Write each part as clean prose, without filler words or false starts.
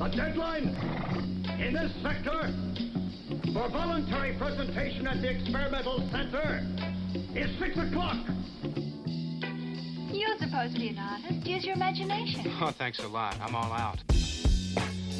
The deadline in this sector for voluntary presentation at the experimental center is 6 o'clock. You're supposed to be an artist. Use your imagination. Oh, thanks a lot. I'm all out.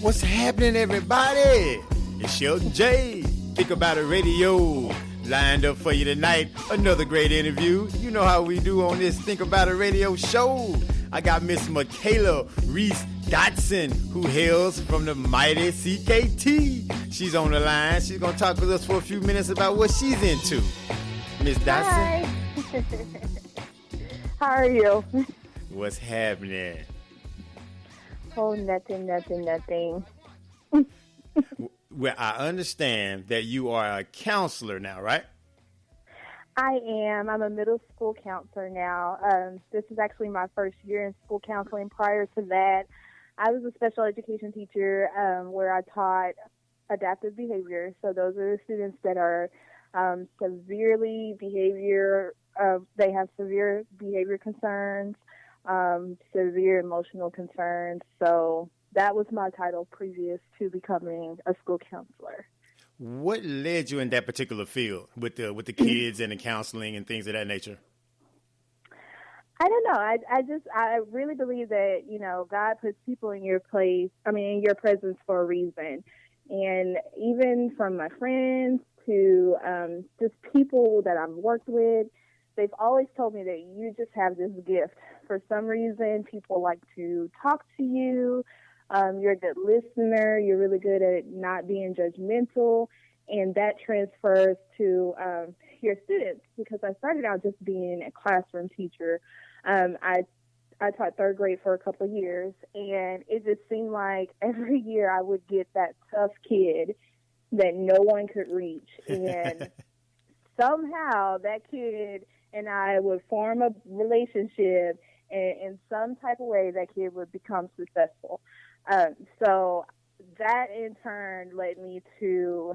What's happening, everybody? It's your Jay. Think About It Radio. Lined up for you tonight. Another great interview. You know how we do on this Think About It Radio show. I got Miss Michaela Reese Dotson, who hails from the mighty CKT. She's on the line. She's going to talk with us for a few minutes about what she's into. Miss Dotson. Hi. How are you? What's happening? Oh, nothing. Well, I understand that you are a counselor now, right? I am. I'm a middle school counselor now. This is actually my first year in school counseling. Prior to that, I was a special education teacher where I taught adaptive behavior. So those are the students that are severely they have severe behavior concerns, severe emotional concerns. So that was my title previous to becoming a school counselor. What led you in that particular field with the kids and the counseling and things of that nature? I don't know. I really believe that, God puts people in your in your presence for a reason. And even from my friends to just people that I've worked with, they've always told me that you just have this gift. For some reason, people like to talk to you. You're a good listener. You're really good at not being judgmental. And that transfers to your students, because I started out just being a classroom teacher. I taught third grade for a couple of years, and it just seemed like every year I would get that tough kid that no one could reach. And somehow that kid and I would form a relationship, and in some type of way that kid would become successful. So that in turn led me to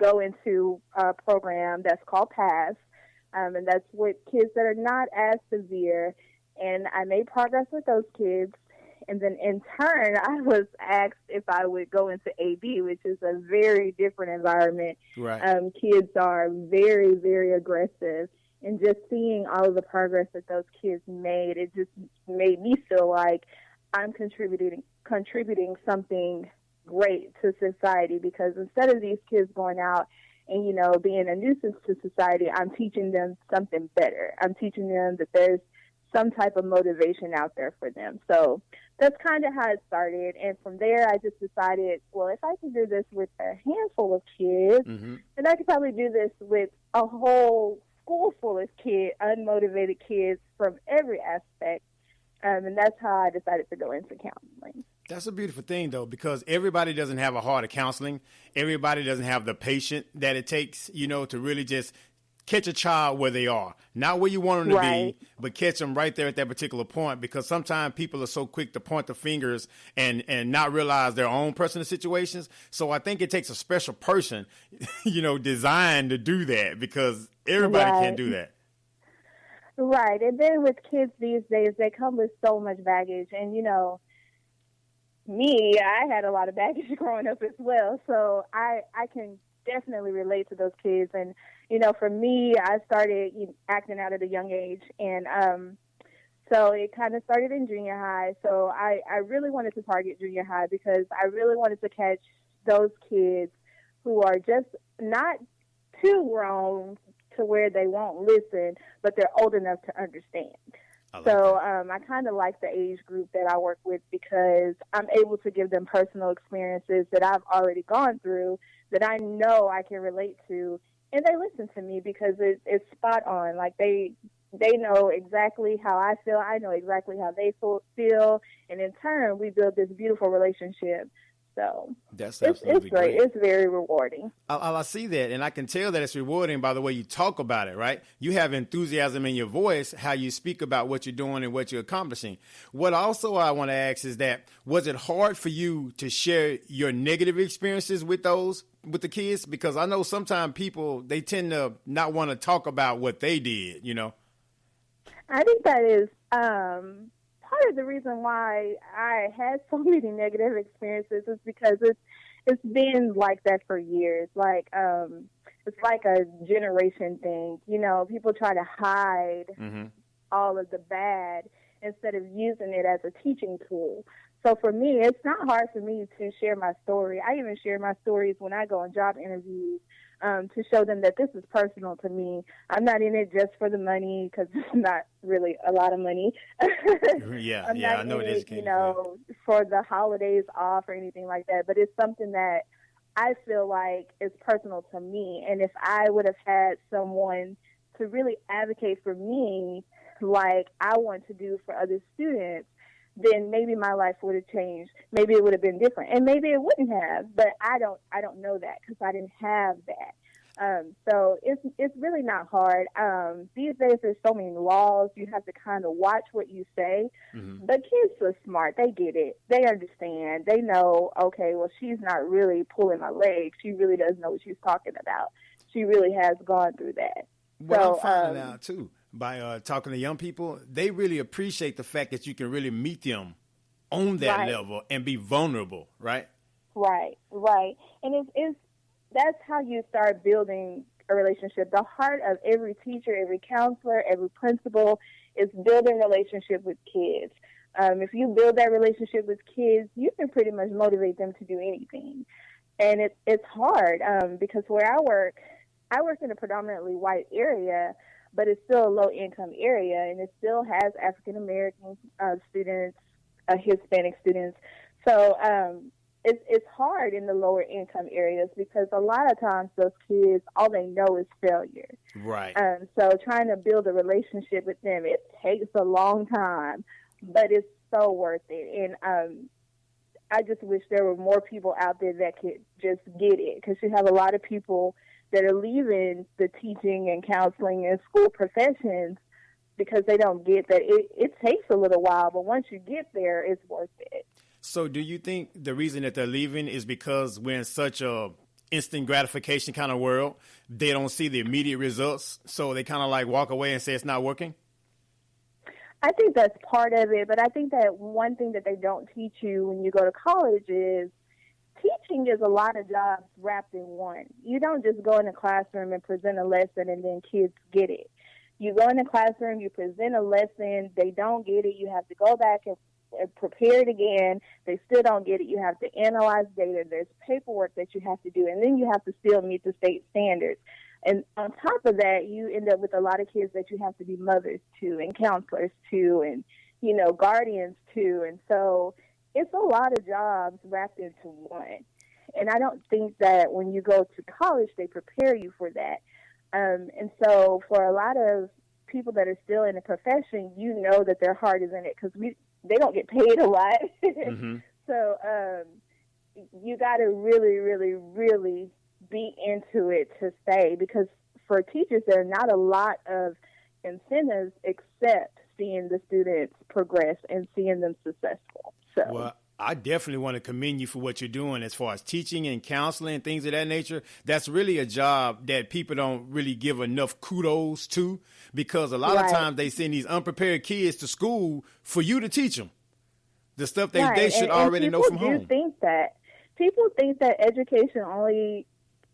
go into a program that's called PASS, and that's with kids that are not as severe. And I made progress with those kids. And then in turn, I was asked if I would go into AD, which is a very different environment. Right. Kids are very, very aggressive. And just seeing all of the progress that those kids made, it just made me feel like I'm contributing something great to society, because instead of these kids going out and, being a nuisance to society, I'm teaching them something better. I'm teaching them that there's some type of motivation out there for them. So that's kind of how it started. And from there, I just decided, well, if I can do this with a handful of kids, then I could probably do this with a whole school full of kids, unmotivated kids from every aspect. And that's how I decided to go into counseling. That's a beautiful thing, though, because everybody doesn't have a heart of counseling. Everybody doesn't have the patience that it takes, to really just catch a child where they are. Not where you want them to be, but catch them right there at that particular point, because sometimes people are so quick to point the fingers and not realize their own personal situations. So I think it takes a special person, designed to do that, because everybody can't do that. Right. And then with kids these days, they come with so much baggage. And, me, I had a lot of baggage growing up as well. So I can definitely relate to those kids. And, for me, I started acting out at a young age. And so it kind of started in junior high. So I really wanted to target junior high, because I really wanted to catch those kids who are just not too grown to where they won't listen, but they're old enough to understand. I kind of like the age group that I work with, because I'm able to give them personal experiences that I've already gone through that I know I can relate to, and they listen to me because it's spot on. Like they know exactly how I feel. I know exactly how they feel, and in turn, we build this beautiful relationship. So that's absolutely it's great. It's very rewarding. I see that, and I can tell that it's rewarding by the way you talk about it, right? You have enthusiasm in your voice, how you speak about what you're doing and what you're accomplishing. What also I want to ask is that, was it hard for you to share your negative experiences with the kids? Because I know sometimes people, they tend to not want to talk about what they did, I think that is part part of the reason why I had so many negative experiences is because it's been like that for years. Like, it's like a generation thing. You know, people try to hide all of the bad instead of using it as a teaching tool. So for me, it's not hard for me to share my story. I even share my stories when I go on job interviews to show them that this is personal to me. I'm not in it just for the money, because it's not really a lot of money. I know this. You know, for the holidays off or anything like that. But it's something that I feel like is personal to me. And if I would have had someone to really advocate for me, like I want to do for other students, then maybe my life would have changed. Maybe it would have been different, and maybe it wouldn't have. But I don't know that because I didn't have that. So it's really not hard. These days there's so many laws. You have to kind of watch what you say. But kids are smart. They get it. They understand. They know, okay, well, she's not really pulling my leg. She really does know what she's talking about. She really has gone through that. Well, I'm finding out, too, by talking to young people, they really appreciate the fact that you can really meet them on that level and be vulnerable, right? Right. And that's how you start building a relationship. The heart of every teacher, every counselor, every principal is building a relationship with kids. If you build that relationship with kids, you can pretty much motivate them to do anything. And it's hard because where I work in a predominantly white area, but it's still a low-income area, and it still has African-American students, Hispanic students. So it's hard in the lower-income areas because a lot of times those kids, all they know is failure. Right. So trying to build a relationship with them, it takes a long time, but it's so worth it. And I just wish there were more people out there that could just get it, because you have a lot of people that are leaving the teaching and counseling and school professions because they don't get that it takes a little while, but once you get there, it's worth it. So do you think the reason that they're leaving is because we're in such a instant gratification kind of world, they don't see the immediate results, so they kind of like walk away and say it's not working? I think that's part of it, but I think that one thing that they don't teach you when you go to college is teaching is a lot of jobs wrapped in one. You don't just go in the classroom and present a lesson and then kids get it. You go in the classroom, you present a lesson, they don't get it, you have to go back and prepare it again, they still don't get it, you have to analyze data, there's paperwork that you have to do, and then you have to still meet the state standards. And on top of that, you end up with a lot of kids that you have to be mothers to and counselors to and, you know, guardians to. And so it's a lot of jobs wrapped into one. And I don't think that when you go to college, they prepare you for that. And so for a lot of people that are still in the profession, you know that their heart is in it because they don't get paid a lot. So you got to really, really, really be into it to stay, because for teachers, there are not a lot of incentives except seeing the students progress and seeing them successful. So, well, I definitely want to commend you for what you're doing as far as teaching and counseling and things of that nature. That's really a job that people don't really give enough kudos to, because a lot of times they send these unprepared kids to school for you to teach them the stuff they should already know from home. People think that education only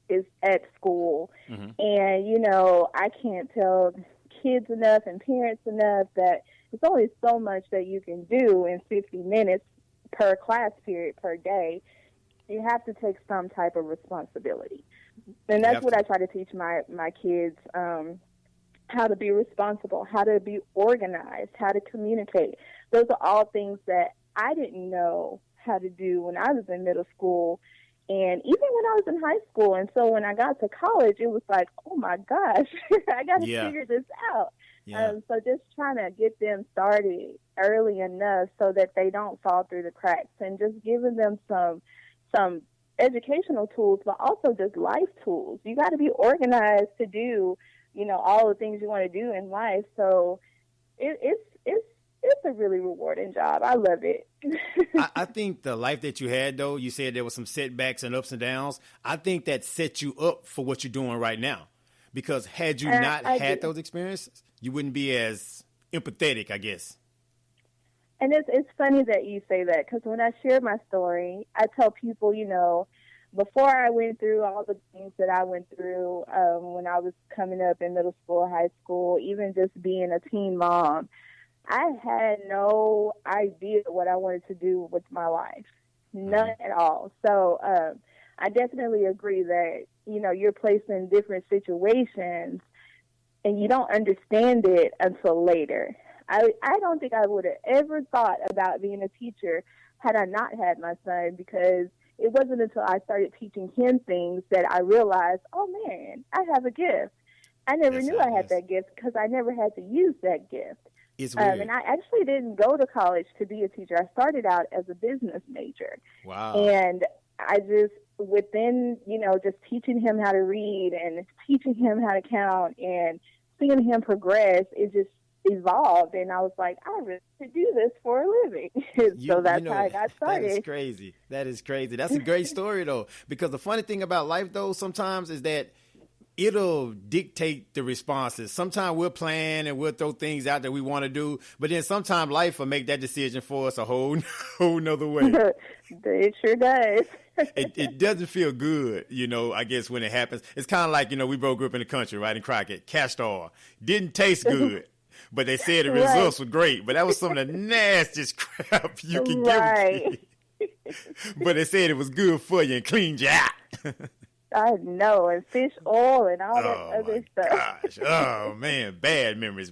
is at school. And, you know, I can't tell kids enough and parents enough that it's only so much that you can do in 50 minutes per class period per day. You have to take some type of responsibility. And that's what I try to teach my kids, how to be responsible, how to be organized, how to communicate. Those are all things that I didn't know how to do when I was in middle school and even when I was in high school. And so when I got to college, it was like, oh, my gosh, I got to figure this out. So just trying to get them started early enough so that they don't fall through the cracks, and just giving them some educational tools, but also just life tools. You got to be organized to do, you know, all the things you want to do in life. So it's a really rewarding job. I love it. I think the life that you had, though, you said there were some setbacks and ups and downs. I think that set you up for what you're doing right now, because had you not had those experiences, you wouldn't be as empathetic, I guess. And it's funny that you say that, because when I share my story, I tell people, before I went through all the things that I went through when I was coming up in middle school, high school, even just being a teen mom, I had no idea what I wanted to do with my life. None at all. So I definitely agree that, you're placed in different situations and you don't understand it until later. I don't think I would have ever thought about being a teacher had I not had my son, because it wasn't until I started teaching him things that I realized, oh, man, I have a gift. I never knew I had that gift because I never had to use that gift. It's weird. And I actually didn't go to college to be a teacher. I started out as a business major. Wow. And I just, within, just teaching him how to read and teaching him how to count and seeing him progress, it just evolved. And I was like, I really could do this for a living. So that's how I got started. That is crazy. That's a great story, though, because the funny thing about life, though, sometimes is that it'll dictate the responses. Sometimes we'll plan and we'll throw things out that we want to do, but then sometimes life will make that decision for us a whole nother way. It sure does. It doesn't feel good, I guess, when it happens. It's kind of like, we both grew up in the country, right, in Crockett. Castor oil. Didn't taste good, but they said the results were great. But that was some of the nastiest crap you can give a kid. But they said it was good for you and cleaned you out. I know, and fish oil and all that other stuff. Gosh. Oh man, bad memories.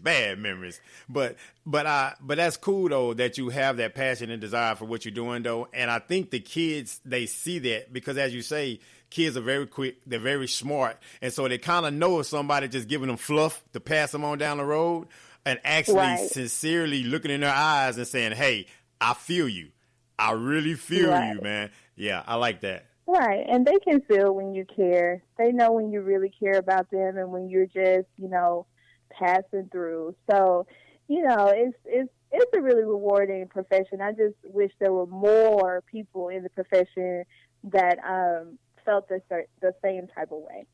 But that's cool though that you have that passion and desire for what you're doing though. And I think the kids, they see that, because as you say, kids are very quick, they're very smart, and so they kind of know if somebody just giving them fluff to pass them on down the road, and actually sincerely looking in their eyes and saying, "Hey, I feel you. I really feel you, man." Yeah, I like that. Right, and they can feel when you care. They know when you really care about them and when you're just, passing through. So, it's a really rewarding profession. I just wish there were more people in the profession that felt the same type of way.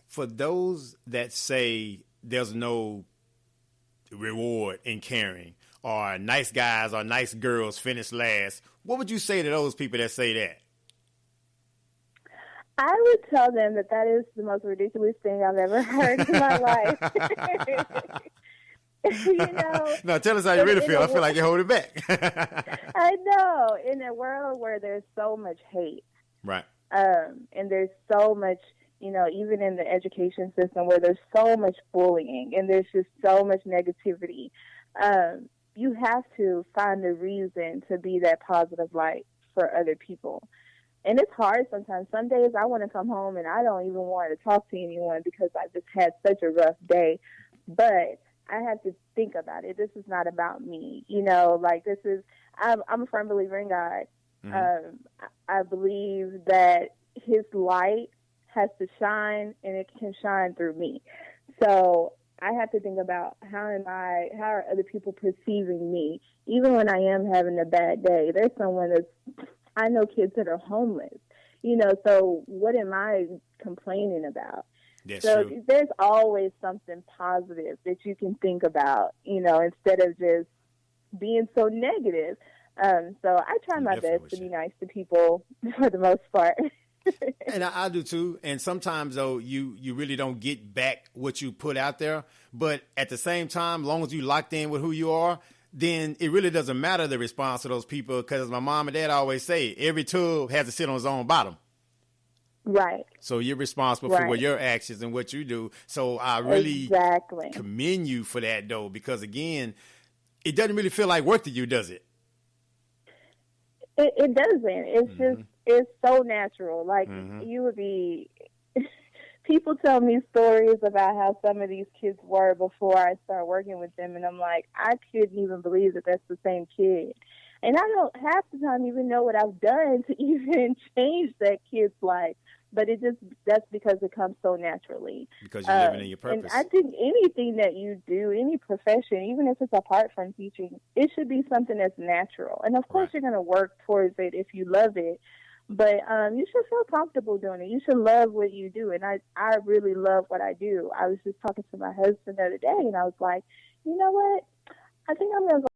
For those that say there's no reward in caring, or nice guys or nice girls finish last, what would you say to those people that say that? I would tell them that is the most ridiculous thing I've ever heard in my life. No, tell us how you really feel. I feel like you're holding back. I know. In a world where there's so much hate. Right. And there's so much, even in the education system where there's so much bullying and there's just so much negativity, you have to find a reason to be that positive light for other people. And it's hard sometimes. Some days I want to come home and I don't even want to talk to anyone because I just had such a rough day. But I have to think about it. This is not about me. I'm a firm believer in God. Mm-hmm. I believe that his light has to shine, and it can shine through me. So I have to think about how are other people perceiving me? Even when I am having a bad day, there's someone I know kids that are homeless, so what am I complaining about? That's so true. There's always something positive that you can think about, instead of just being so negative. So I try my best to be nice to people for the most part. And I do too. And sometimes, though, you really don't get back what you put out there. But at the same time, as long as you locked in with who you are, then it really doesn't matter the response to those people, because as my mom and dad always say, every tub has to sit on its own bottom. Right. So you're responsible for your actions and what you do. So I really commend you for that, though, because, again, it doesn't really feel like work to you, does it? It doesn't. It's just, it's so natural. Like, you would be... People tell me stories about how some of these kids were before I start working with them, and I'm like, I couldn't even believe that that's the same kid. And I don't half the time even know what I've done to even change that kid's life. But that's because it comes so naturally. Because you're living in your purpose. And I think anything that you do, any profession, even if it's apart from teaching, it should be something that's natural. And of course you're going to work towards it if you love it. But you should feel comfortable doing it. You should love what you do. And I really love what I do. I was just talking to my husband the other day, and I was like, you know what? I think I'm going to go